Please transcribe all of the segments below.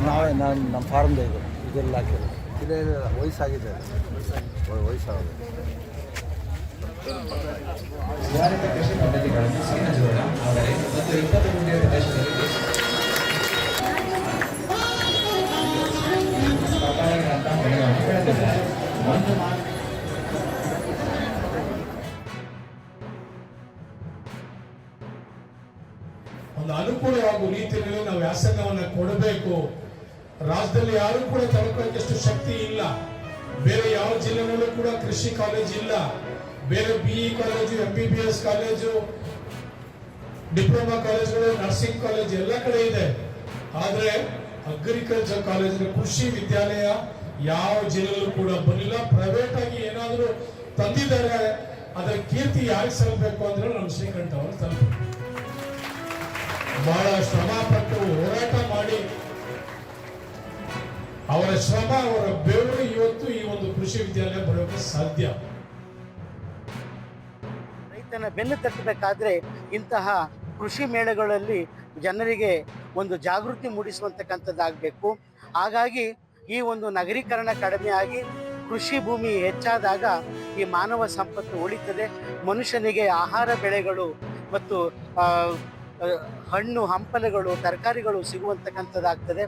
ನಾವೇ ನಮ್ಮ ಫಾರ್ಮ್ದೇ ಇದು ಇದೆಲ್ಲ ಹಾಕಿರೋದು ಇದೇ ವಯಸ್ಸಾಗಿದೆ ವಯಸ್ಸಾಗಿದೆ. ಸುಧಾರಿತ ಕೃಷಿ ಪದ್ಧತಿಗಳನ್ನು ಸೀನಜೋಳ ಆದರೆ ಮತ್ತು 20 ಗುಂಟೆ ಪ್ರದೇಶದಲ್ಲಿ ಪಪ್ಪಾಯಗಳಂತಹ ಬೆಳೆಗಳನ್ನು ಬೆಳೆದಿದ್ದಾರೆ. ಒಂದು ಅನುಕೂಲವಾಗುವ ರೀತಿಯಲ್ಲಿ ನಾವು ವ್ಯಾಸಂಗವನ್ನು ಕೊಡಬೇಕು. ರಾಜ್ಯದಲ್ಲಿ ಯಾರು ಕೂಡ ತಲುಪೋದಷ್ಟು ಶಕ್ತಿ ಇಲ್ಲ. ಬೇರೆ ಯಾವ ಜಿಲ್ಲೆನಲ್ಲೂ ಕೂಡ ಕೃಷಿ ಕಾಲೇಜ್ ಇಲ್ಲ. ಬೇರೆ BE college, MBBS college, diploma ಕಾಲೇಜುಗಳು, ನರ್ಸಿಂಗ್ ಕಾಲೇಜ್ ಎಲ್ಲ ಕಡೆ ಇದೆ. ಆದರೆ ಅಗ್ರಿಕಲ್ಚರ್ ಕಾಲೇಜ್, ಕೃಷಿ ವಿದ್ಯಾಲಯ ಯಾವ ಜಿಲ್ಲೆಯಲ್ಲೂ ಕೂಡ ಬರಲಿಲ್ಲ. ಪ್ರೈವೇಟ್ ಆಗಿ ಏನಾದರೂ ತಂದಿದ್ದಾರೆ, ಅದರ ಕೀರ್ತಿ ಯಾರಿಗೆ ಸಲ್ಲಬೇಕು ಅಂದ್ರೆ ನಮ್ಮ ಶ್ರೀಕಂಠ ಅವರು ತಲುಪ ಬಹಳ ಶ್ರಮ ಪಟ್ಟು ಹೋರಾಟ ಮಾಡಿ ಅವರ ಶ್ರಮ, ಅವರ ಬೆವರು ಇವತ್ತು ಈ ಒಂದು ಕೃಷಿ ವಿದ್ಯಾಲಯ ಬರೋಕೆ ಸಾಧ್ಯ. ರೈತನ ಬೆನ್ನು ತಟ್ಟಬೇಕಾದ್ರೆ ಇಂತಹ ಕೃಷಿ ಮೇಳಗಳಲ್ಲಿ ಜನರಿಗೆ ಒಂದು ಜಾಗೃತಿ ಮೂಡಿಸುವಂತಕ್ಕಂಥದ್ದಾಗಬೇಕು. ಹಾಗಾಗಿ ಈ ಒಂದು ನಗರೀಕರಣ ಕಡಿಮೆ ಆಗಿ ಕೃಷಿ ಭೂಮಿ ಹೆಚ್ಚಾದಾಗ ಈ ಮಾನವ ಸಂಪತ್ತು ಉಳಿತದೆ. ಮನುಷ್ಯನಿಗೆ ಆಹಾರ ಬೆಳೆಗಳು ಮತ್ತು ಹಣ್ಣು ಹಂಪಲುಗಳು, ತರಕಾರಿಗಳು ಸಿಗುವಂತಕ್ಕಂಥದ್ದಾಗ್ತದೆ.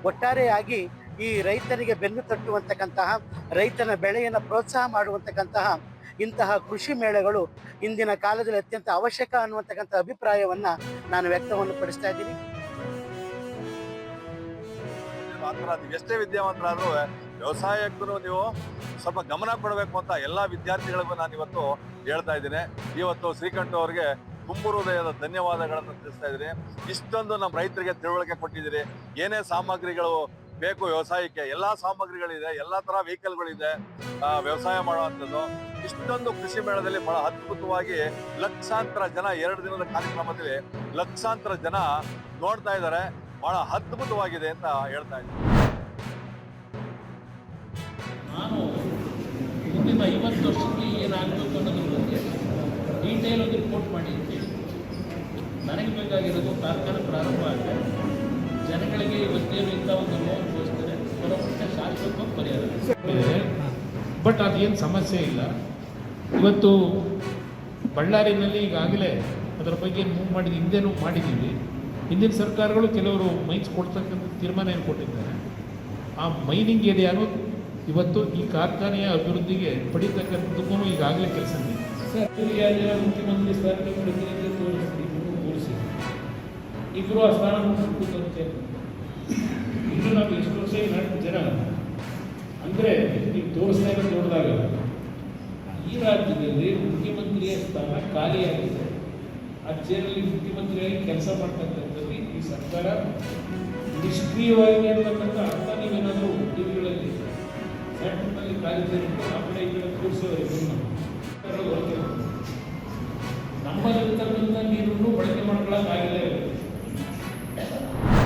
ಒಟ್ಟಾರೆಯಾಗಿ ಈ ರೈತನಿಗೆ ಬೆನ್ನು ತಟ್ಟುವಂತಕ್ಕಂತಹ, ರೈತನ ಬೆಳೆಯನ್ನು ಪ್ರೋತ್ಸಾಹ ಮಾಡುವಂತಕ್ಕಂತಹ ಇಂತಹ ಕೃಷಿ ಮೇಳಗಳು ಇಂದಿನ ಕಾಲದಲ್ಲಿ ಅತ್ಯಂತ ಅವಶ್ಯಕ ಅನ್ನುವಂತಕ್ಕಂಥ ಅಭಿಪ್ರಾಯವನ್ನ ನಾನು ವ್ಯಕ್ತವನ್ನು ಪಡಿಸ್ತಾ ಇದ್ದೀನಿ. ಎಷ್ಟೇ ವಿದ್ಯಾವಂತರಾದ್ರೂ ವ್ಯವಸಾಯಕ್ಕೂ ನೀವು ಸ್ವಲ್ಪ ಗಮನ ಕೊಡಬೇಕು ಅಂತ ಎಲ್ಲ ವಿದ್ಯಾರ್ಥಿಗಳಿಗೂ ನಾನು ಇವತ್ತು ಹೇಳ್ತಾ ಇದ್ದೀನಿ. ಇವತ್ತು ಶ್ರೀಕಂಠ ಅವರಿಗೆ ತುಂಬು ಹೃದಯದ ಧನ್ಯವಾದಗಳನ್ನು ತಿಳಿಸ್ತಾ ಇದ್ದೀನಿ. ಇಷ್ಟೊಂದು ನಮ್ಮ ರೈತರಿಗೆ ತಿಳುವಳಿಕೆ ಕೊಟ್ಟಿದ್ದೀರಿ. ಏನೇ ಸಾಮಗ್ರಿಗಳು ಬೇಕು ವ್ಯವಸಾಯಕ್ಕೆ, ಎಲ್ಲ ಸಾಮಗ್ರಿಗಳಿದೆ, ಎಲ್ಲ ಥರ ವೆಹಿಕಲ್ಗಳಿದೆ ವ್ಯವಸಾಯ ಮಾಡುವಂಥದ್ದು. ಇಷ್ಟೊಂದು ಕೃಷಿ ಮೇಳದಲ್ಲಿ ಬಹಳ ಅದ್ಭುತವಾಗಿ ಲಕ್ಷಾಂತರ ಜನ 2 ದಿನದ ಕಾರ್ಯಕ್ರಮದಲ್ಲಿ ಲಕ್ಷಾಂತರ ಜನ ನೋಡ್ತಾ ಇದ್ದಾರೆ. ಬಹಳ ಅದ್ಭುತವಾಗಿದೆ ಅಂತ ಹೇಳ್ತಾ ಇದ್ದೀನಿ. ನಾನು ಮುಂದಿನ 50 ವರ್ಷಕ್ಕೆ ಏನಾಗಬೇಕು ಅನ್ನೋದ್ರ ಬಗ್ಗೆ ಡೀಟೇಲ್ ಒಂದು ರಿಪೋರ್ಟ್ ಮಾಡಿದ್ದೀನಿ. ನನಗೆ ಬೇಕಾಗಿರೋದು ಕಾರ್ಖಾನೆ ಪ್ರಾರಂಭ ಆದರೆ ಜನಗಳಿಗೆ ಇವತ್ತೇನು ಇಂಥ ಒಂದು ಲೋನ್ ಗೋಸ್ಕರ ಬರೋಕ್ಕೆ ಶಾಶ್ವತ ಪರಿಹಾರ ಇದೆ. ಬಟ್ ಅದೇನು ಸಮಸ್ಯೆ ಇಲ್ಲ. ಇವತ್ತು ಬಳ್ಳಾರಿನಲ್ಲಿ ಈಗಾಗಲೇ ಅದರ ಬಗ್ಗೆ ಮೂವ್ ಮಾಡಿದ ಹಿಂದೆನೂ ಮಾಡಿದ್ದೀವಿ. ಹಿಂದಿನ ಸರ್ಕಾರಗಳು ಕೆಲವರು ಮೈನ್ಸ್ ಕೊಡ್ತಕ್ಕಂಥ ತೀರ್ಮಾನ ಏನು ಕೊಟ್ಟಿದ್ದಾರೆ. ಆ ಮೈನಿಂಗ್ ಏರಿಯಾನು ಇವತ್ತು ಈ ಕಾರ್ಖಾನೆಯ ಅಭಿವೃದ್ಧಿಗೆ ಪಡಿತಕ್ಕಂಥದ್ದಕ್ಕೂ ಈಗಾಗಲೇ ಕೆಲಸ ಇದೆ. ಸರ್, ಮುಖ್ಯಮಂತ್ರಿ ಸ್ಥಾನಕ್ಕೆ ಪ್ರತಿನಿಧಿ ತೋರಿಸಿ ಇಬ್ಬರು ಆ ಸ್ಥಾನ ಮುಗಿಸ್ಬಿಟ್ಟು ಇನ್ನು ನಾವು ಎಷ್ಟು ವರ್ಷ ಜನ ಅಂದರೆ ನೀವು ತೋರಿಸ್ತಾ ಇರೋದು ನೋಡಿದಾಗ ಈ ರಾಜ್ಯದಲ್ಲಿ ಮುಖ್ಯಮಂತ್ರಿಯ ಸ್ಥಾನ ಖಾಲಿಯಾಗಿದೆ. ಆ ಚೇರಲ್ಲಿ ಮುಖ್ಯಮಂತ್ರಿಯಾಗಿ ಕೆಲಸ ಮಾಡ್ತಕ್ಕಂಥದ್ದು ಈ ಸರ್ಕಾರ ನಿಷ್ಕ್ರಿಯವಾಗಿ ಅಂತಕ್ಕಂಥ ಅರ್ಥ ನೀವೇನಾದರೂ ಟಿವಿಗಳಲ್ಲಿ ಸೆಂಟ್ರಲ್ಲಿ ಖಾಲಿ ಸೇರಿಟ್ಟು ಆ ಕಡೆ ಈ ಕಡೆ ಕೂರಿಸೋ